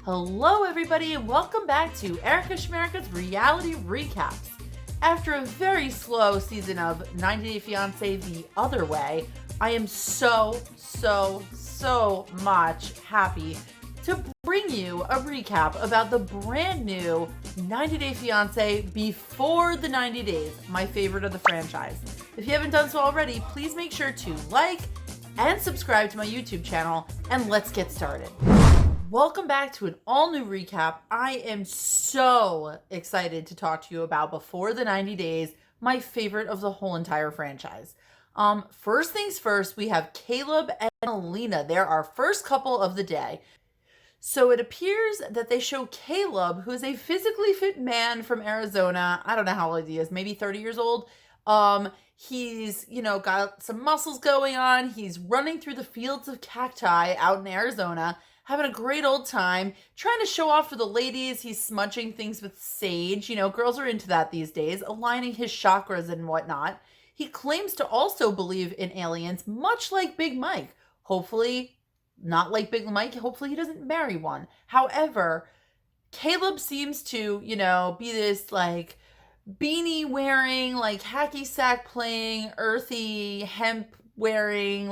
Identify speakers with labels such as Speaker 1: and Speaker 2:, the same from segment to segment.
Speaker 1: Hello everybody and welcome back to Erica Shmerica's Reality Recaps. After a very slow season of 90 Day Fiancé the other way, I am so much happy to bring you a recap about the brand new 90 Day Fiancé Before the 90 Days, my favorite of the franchise. If you haven't done so already, please make sure to like and subscribe to my YouTube channel, and let's get started. Welcome back to an all-new recap. I am so excited to talk to you about Before the 90 Days, my favorite of the whole entire franchise. First things first, we have Caleb and Elena. They're our first couple of the day. So it appears that they show Caleb, who is a physically fit man from Arizona. I don't know how old he is, maybe 30 years old. He's, got some muscles going on. He's running through the fields of cacti out in Arizona, having a great old time, trying to show off for the ladies. He's smudging things with sage. Girls are into that these days, aligning his chakras and whatnot. He claims to also believe in aliens, much like Big Mike. Hopefully, not like Big Mike. Hopefully he doesn't marry one. However, Caleb seems to, be this beanie wearing, hacky sack playing, earthy hemp wearing,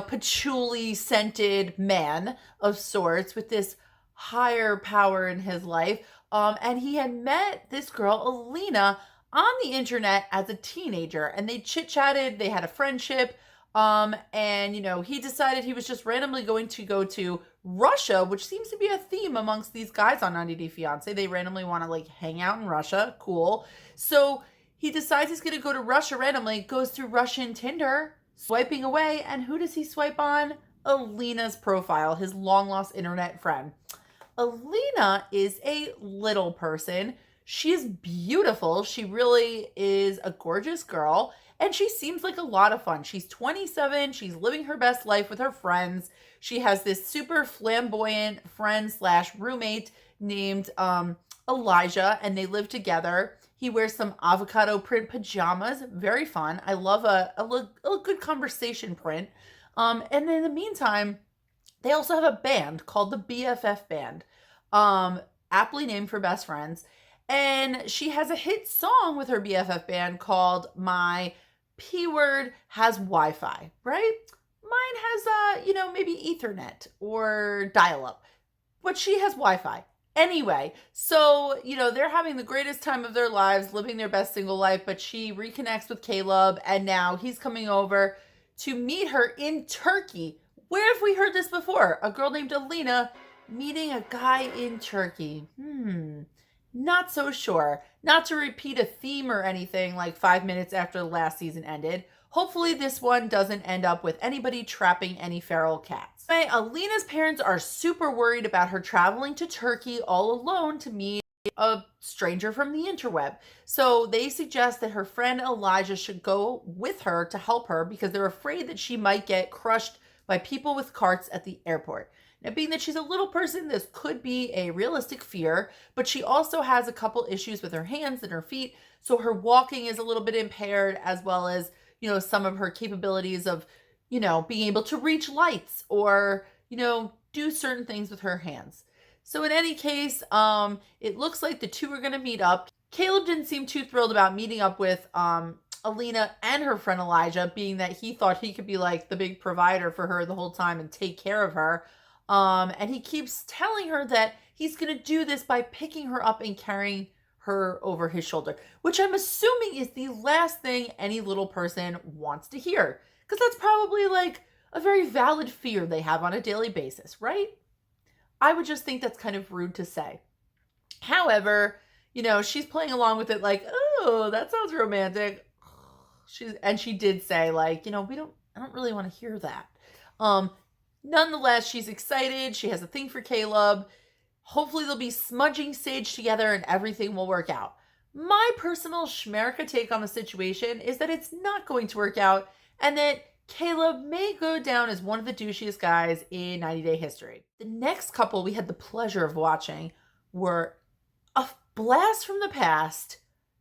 Speaker 1: patchouli scented man of sorts with this higher power in his life. And he had met this girl, Elena, on the internet as a teenager, and they chit-chatted, they had a friendship. And he decided he was just randomly going to go to Russia, which seems to be a theme amongst these guys on 90 Day Fiancé. They randomly want to hang out in Russia. Cool. So he decides he's going to go to Russia randomly, goes through Russian Tinder, swiping away, and who does he swipe on? Elena's profile, his long-lost internet friend. Elena is a little person. She is beautiful. She really is a gorgeous girl, and she seems like a lot of fun. She's 27. She's living her best life with her friends. She has this super flamboyant friend / roommate named Elijah, and they live together. He wears some avocado print pajamas. Very fun. I love a good conversation print. And in the meantime, they also have a band called the BFF Band, aptly named for best friends. And she has a hit song with her BFF band called My P Word Has Wi-Fi, right? Mine has, maybe Ethernet or dial-up, but she has Wi-Fi. Anyway, so, they're having the greatest time of their lives, living their best single life, but she reconnects with Caleb, and now he's coming over to meet her in Turkey. Where have we heard this before? A girl named Elena meeting a guy in Turkey. Not so sure. Not to repeat a theme or anything 5 minutes after the last season ended. Hopefully this one doesn't end up with anybody trapping any feral cats. Anyway, Elena's parents are super worried about her traveling to Turkey all alone to meet a stranger from the interweb. So they suggest that her friend Elijah should go with her to help her because they're afraid that she might get crushed by people with carts at the airport. Now, being that she's a little person, this could be a realistic fear, but she also has a couple issues with her hands and her feet, so her walking is a little bit impaired, as well as, some of her capabilities of, being able to reach lights or, do certain things with her hands. So in any case, it looks like the two are going to meet up. Caleb didn't seem too thrilled about meeting up with Elena and her friend Elijah, being that he thought he could be the big provider for her the whole time and take care of her. And he keeps telling her that he's going to do this by picking her up and carrying her over his shoulder, which I'm assuming is the last thing any little person wants to hear, because that's probably a very valid fear they have on a daily basis, right? I would just think that's kind of rude to say. However, she's playing along with it oh, that sounds romantic. She did say I don't really want to hear that. Nonetheless, she's excited. She has a thing for Caleb. Hopefully they'll be smudging sage together and everything will work out. My personal Shmerica take on the situation is that it's not going to work out and that Caleb may go down as one of the douchiest guys in 90 Day history. The next couple we had the pleasure of watching were a blast from the past,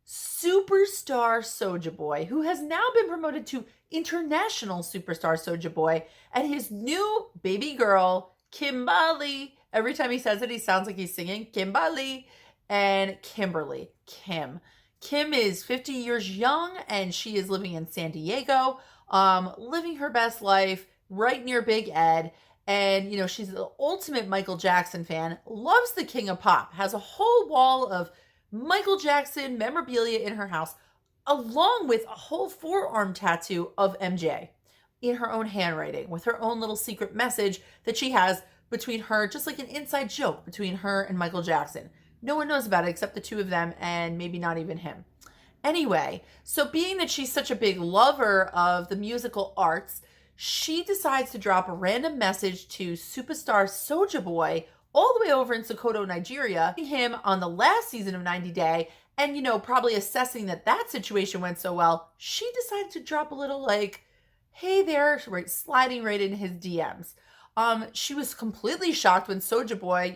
Speaker 1: superstar Soulja Boy, who has now been promoted to international superstar Soulja Boy, and his new baby girl, Kimberley. Every time he says it, he sounds like he's singing Kimberley and Kimberly. Kim is 50 years young, and she is living in San Diego, living her best life right near Big Ed. And, she's the ultimate Michael Jackson fan, loves the King of Pop, has a whole wall of Michael Jackson memorabilia in her house, along with a whole forearm tattoo of MJ in her own handwriting, with her own little secret message that she has between her, just like an inside joke between her and Michael Jackson. No one knows about it except the two of them, and maybe not even him. Anyway, so being that she's such a big lover of the musical arts, she decides to drop a random message to superstar Soulja Boy all the way over in Sokoto, Nigeria, him on the last season of 90 Day, and, probably assessing that situation went so well, she decided to drop a little like, hey there, right, sliding right in his DMs. She was completely shocked when Soulja Boy,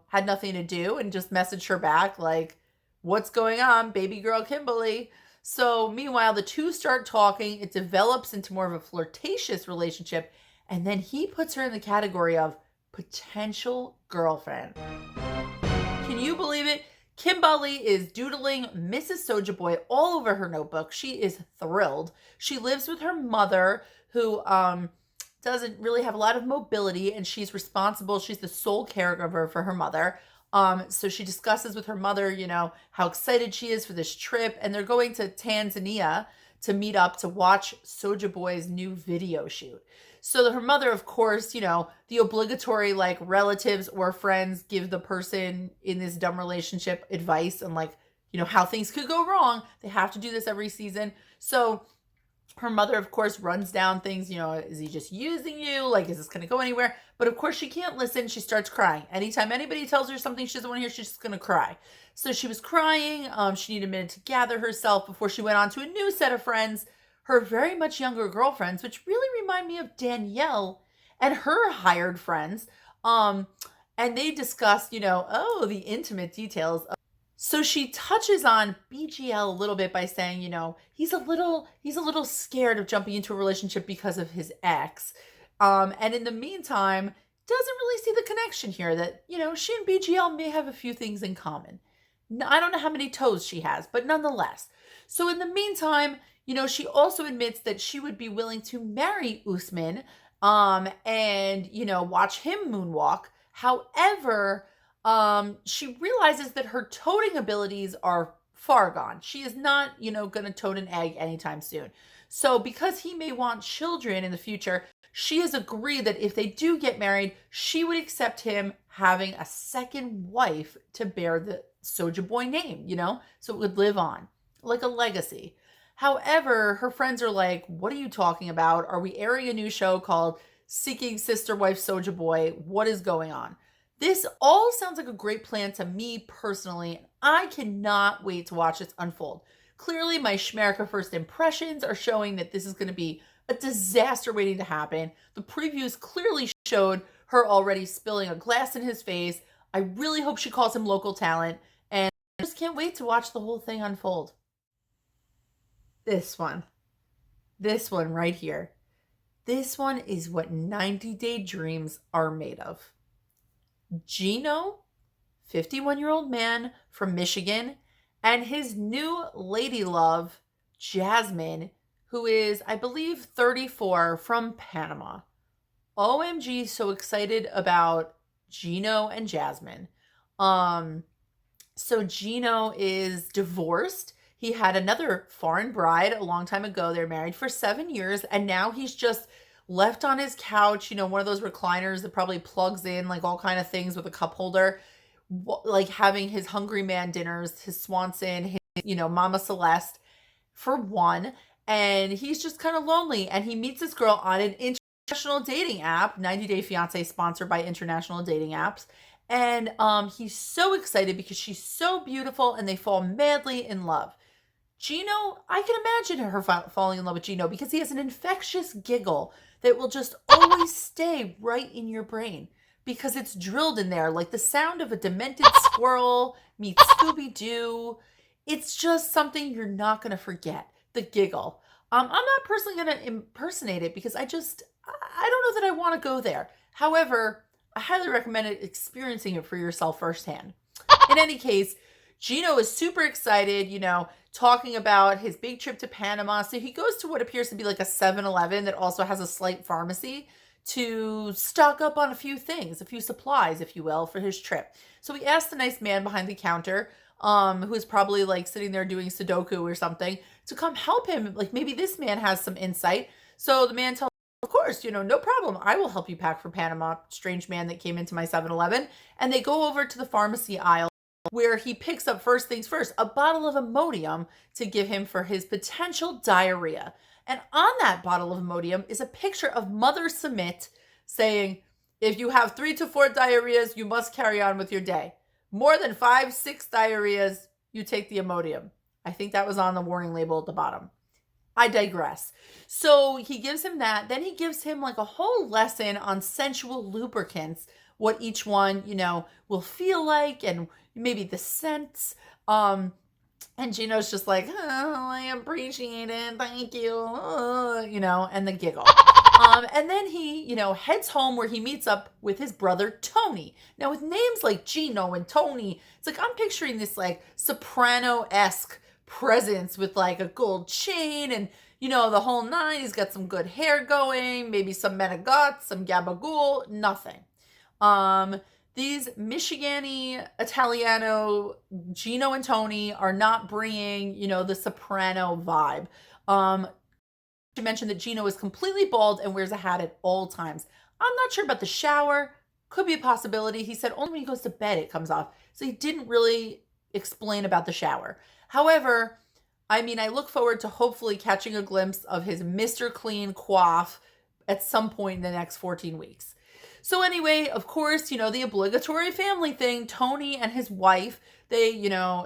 Speaker 1: had nothing to do and just messaged her back like, what's going on, baby girl Kimberley? So meanwhile, the two start talking. It develops into more of a flirtatious relationship. And then he puts her in the category of potential girlfriend. Can you believe it? Kimberley is doodling Mrs. Soulja Boy all over her notebook. She is thrilled. She lives with her mother, who doesn't really have a lot of mobility, and she's responsible. She's the sole caregiver for her mother. So she discusses with her mother, how excited she is for this trip, and they're going to Tanzania to meet up to watch Soulja Boy's new video shoot. So her mother, of course, the obligatory like relatives or friends give the person in this dumb relationship advice and like, how things could go wrong. They have to do this every season. So her mother, of course, runs down things, is he just using you? Like, is this going to go anywhere? But of course, she can't listen. She starts crying. Anytime anybody tells her something she doesn't want to hear, she's just going to cry. So she was crying. She needed a minute to gather herself before she went on to a new set of friends, her very much younger girlfriends, which really remind me of Danielle and her hired friends. And they discussed, the intimate details. So she touches on BGL a little bit by saying, he's a little scared of jumping into a relationship because of his ex. And in the meantime, doesn't really see the connection here that, she and BGL may have a few things in common. I don't know how many toes she has, but nonetheless. So in the meantime, she also admits that she would be willing to marry Usman, and, watch him moonwalk. However, she realizes that her toting abilities are far gone. She is not, going to tote an egg anytime soon. So because he may want children in the future, she has agreed that if they do get married, she would accept him having a second wife to bear the Soulja Boy name, so it would live on like a legacy. However, her friends are like, what are you talking about? Are we airing a new show called Seeking Sister Wife Soulja Boy? What is going on? This all sounds like a great plan to me personally. I cannot wait to watch this unfold. Clearly, my Shmerica first impressions are showing that this is going to be a disaster waiting to happen. The previews clearly showed her already spilling a glass in his face. I really hope she calls him local talent, and I just can't wait to watch the whole thing unfold. This one right here. This one is what 90 Day Dreams are made of. Gino, 51-year-old man from Michigan, and his new lady love, Jasmine, who is, I believe, 34, from Panama. OMG, so excited about Gino and Jasmine. So Gino is divorced. He had another foreign bride a long time ago. They're married for 7 years, and now he's just left on his couch, one of those recliners that probably plugs in like all kind of things with a cup holder, like having his Hungry Man dinners, his Swanson, his, Mama Celeste for one. And he's just kind of lonely. And he meets this girl on an international dating app, 90 Day Fiancé, sponsored by international dating apps. And he's so excited because she's so beautiful, and they fall madly in love. Gino, I can imagine her falling in love with Gino because he has an infectious giggle that will just always stay right in your brain because it's drilled in there like the sound of a demented squirrel meets Scooby-Doo. It's just something you're not going to forget, the giggle. I'm not personally going to impersonate it because I don't know that I want to go there. However, I highly recommend experiencing it for yourself firsthand. In any case, Gino is super excited, talking about his big trip to Panama. So he goes to what appears to be like a 7-Eleven that also has a slight pharmacy to stock up on a few things, a few supplies, if you will, for his trip. So he asked the nice man behind the counter, who is probably like sitting there doing Sudoku or something, to come help him. Like maybe this man has some insight. So the man tells, of course, no problem. I will help you pack for Panama, strange man that came into my 7-Eleven. And they go over to the pharmacy aisle where he picks up, first things first, a bottle of Imodium to give him for his potential diarrhea. And on that bottle of Imodium is a picture of Mother Submit saying, if you have 3 to 4 diarrheas, you must carry on with your day. More than 5, 6 diarrheas, you take the Imodium. I think that was on the warning label at the bottom. I digress. So he gives him that. Then he gives him like a whole lesson on sensual lubricants, what each one, will feel like, and maybe the scents. And Gino's just like, oh, I appreciate it. Thank you. And the giggle. And then he, heads home where he meets up with his brother, Tony. Now, with names like Gino and Tony, it's like I'm picturing this like soprano-esque presence with like a gold chain and, the whole nine. He's got some good hair going, maybe some menegots, some gabagool, nothing. These Michigani Italiano Gino and Tony are not bringing, the soprano vibe. To mention that Gino is completely bald and wears a hat at all times. I'm not sure about the shower. Could be a possibility. He said only when he goes to bed it comes off. So he didn't really explain about the shower. However, I look forward to hopefully catching a glimpse of his Mr. Clean coif at some point in the next 14 weeks. So anyway, of course, the obligatory family thing, Tony and his wife, they,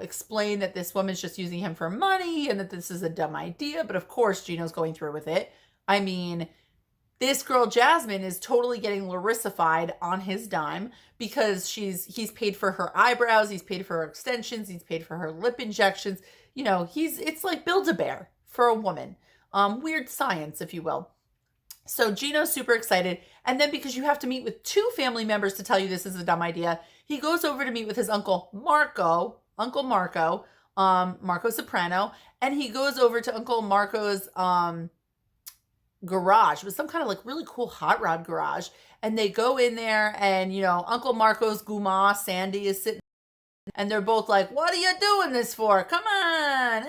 Speaker 1: explain that this woman's just using him for money and that this is a dumb idea. But of course, Gino's going through with it. This girl, Jasmine, is totally getting Larissa-fied on his dime because he's paid for her eyebrows. He's paid for her extensions. He's paid for her lip injections. It's like Build-A-Bear for a woman. Weird science, if you will. So Gino's super excited. And then because you have to meet with 2 family members to tell you this is a dumb idea, he goes over to meet with his Uncle Marco Soprano. And he goes over to Uncle Marco's garage. It was some kind of like really cool hot rod garage. And they go in there and, Uncle Marco's guma, Sandy, is sitting. And they're both like, what are you doing this for? Come on.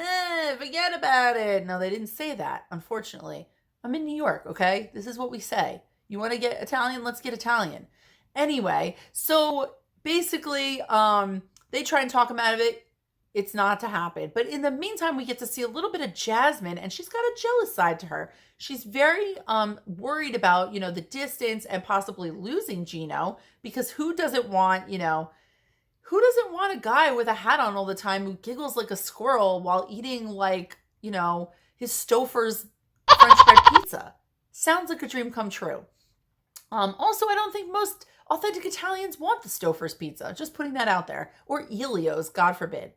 Speaker 1: Forget about it. No, they didn't say that, unfortunately. I'm in New York, okay? This is what we say. You want to get Italian? Let's get Italian. Anyway, so basically, they try and talk him out of it. It's not to happen. But in the meantime, we get to see a little bit of Jasmine, and she's got a jealous side to her. She's very worried about, the distance and possibly losing Gino, because who doesn't want a guy with a hat on all the time who giggles like a squirrel while eating like, his Stouffer's French fried pizza? Sounds like a dream come true. Also, I don't think most authentic Italians want the Stouffer's pizza. Just putting that out there. Or Elio's, God forbid.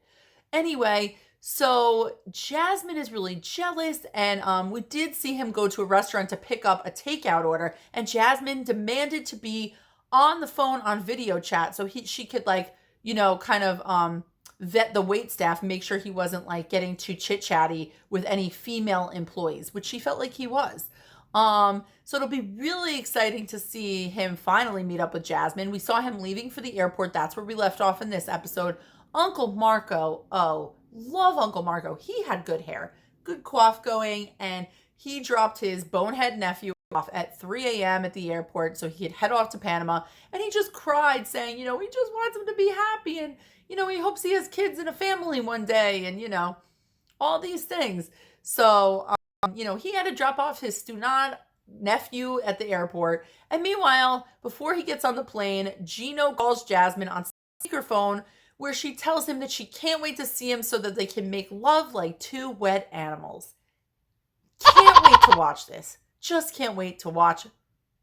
Speaker 1: Anyway, so Jasmine is really jealous, and we did see him go to a restaurant to pick up a takeout order, and Jasmine demanded to be on the phone on video chat so she could vet the wait staff and make sure he wasn't like getting too chit-chatty with any female employees, which she felt like he was. So it'll be really exciting to see him finally meet up with Jasmine. We saw him leaving for the airport. That's where we left off in this episode. Uncle Marco, love Uncle Marco. He had good hair, good coif going, and he dropped his bonehead nephew off at 3 a.m. at the airport so he could head off to Panama. And he just cried saying, he just wants him to be happy, and, he hopes he has kids and a family one day, and, all these things. So, he had to drop off his Stunad nephew at the airport. And meanwhile, before he gets on the plane, Gino calls Jasmine on speakerphone where she tells him that she can't wait to see him so that they can make love like 2 wet animals. Can't wait to watch this. Just can't wait to watch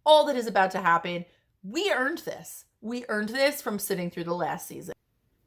Speaker 1: all that is about to happen. We earned this. We earned this from sitting through the last season.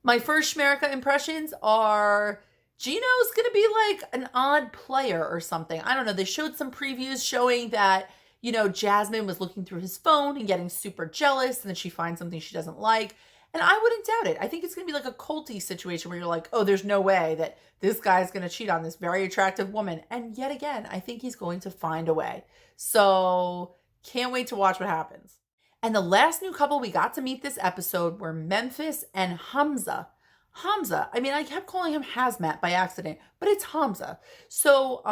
Speaker 1: My first Shmerica impressions are Gino's going to be like an odd player or something. I don't know. They showed some previews showing that Jasmine was looking through his phone and getting super jealous, and then she finds something she doesn't like. And I wouldn't doubt it. I think it's going to be like a culty situation where you're like, oh, there's no way that this guy's going to cheat on this very attractive woman. And yet again, I think he's going to find a way. So can't wait to watch what happens. And the last new couple we got to meet this episode were Memphis and Hamza. I kept calling him Hazmat by accident, but it's Hamza. So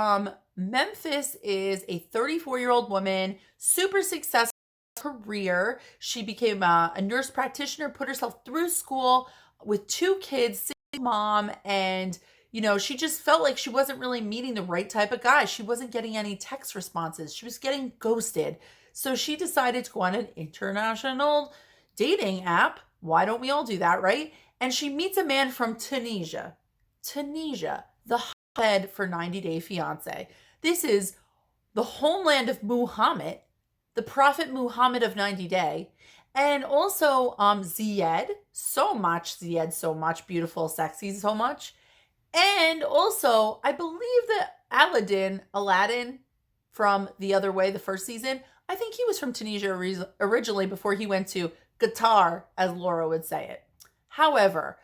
Speaker 1: Memphis is a 34-year-old woman, super successful career. She became a nurse practitioner, put herself through school with 2 kids, single mom, and she just felt like she wasn't really meeting the right type of guy. She wasn't getting any text responses. She was getting ghosted. So she decided to go on an international dating app. Why don't we all do that, right? And she meets a man from Tunisia, the hotbed for 90 Day Fiancé. This is the homeland of Muhammad, the Prophet Muhammad of 90 Day, and also Ziyad, so much, beautiful, sexy, so much. And also, I believe that Aladdin from The Other Way, the first season, I think he was from Tunisia originally before he went to Qatar, as Laura would say it. However,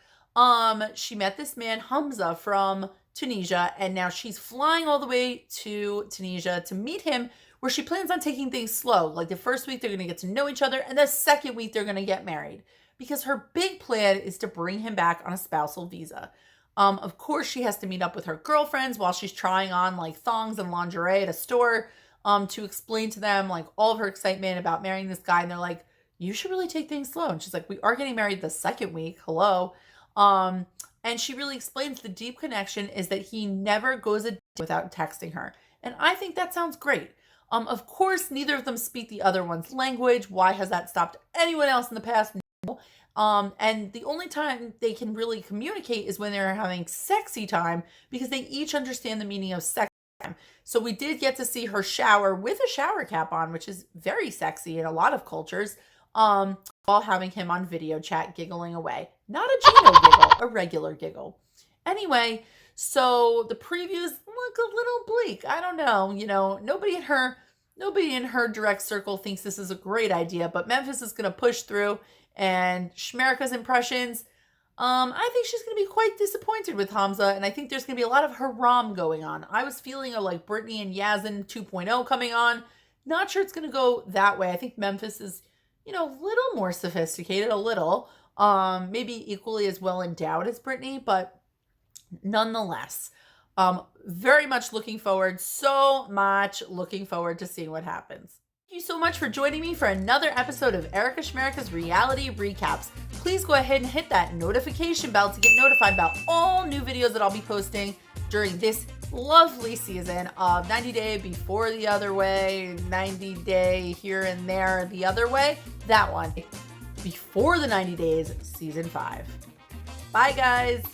Speaker 1: she met this man, Hamza, from Tunisia, and now she's flying all the way to Tunisia to meet him, where she plans on taking things slow. Like the first week, they're going to get to know each other, and the second week, they're going to get married. Because her big plan is to bring him back on a spousal visa. Of course, she has to meet up with her girlfriends while she's trying on like thongs and lingerie at a store to explain to them like all of her excitement about marrying this guy. And they're like, you should really take things slow. And she's like, we are getting married the second week. Hello. And she really explains the deep connection is that he never goes a day without texting her. And I think that sounds great. Of course, neither of them speak the other one's language. Why has that stopped anyone else in the past? No. And the only time they can really communicate is when they're having sexy time because they each understand the meaning of sex time. So we did get to see her shower with a shower cap on, which is very sexy in a lot of cultures, while having him on video chat giggling away. Not a Gino giggle, a regular giggle. Anyway, so the previews look a little bleak. I don't know. Nobody in her direct circle thinks this is a great idea, but Memphis is going to push through. And Shmerica's impressions, I think she's going to be quite disappointed with Hamza, and I think there's going to be a lot of haram going on. I was feeling a like Brittany and Yazin 2.0 coming on. Not sure it's going to go that way. I think Memphis is, a little more sophisticated, maybe equally as well endowed as Brittany, but nonetheless, very much looking forward to seeing what happens. Thank you so much for joining me for another episode of Erica Shmerica's Reality Recaps. Please go ahead and hit that notification bell to get notified about all new videos that I'll be posting during this lovely season of 90 Day Before the Other Way, 90 Day Here and There the Other Way. That one. Before the 90 Days, Season 5. Bye, guys.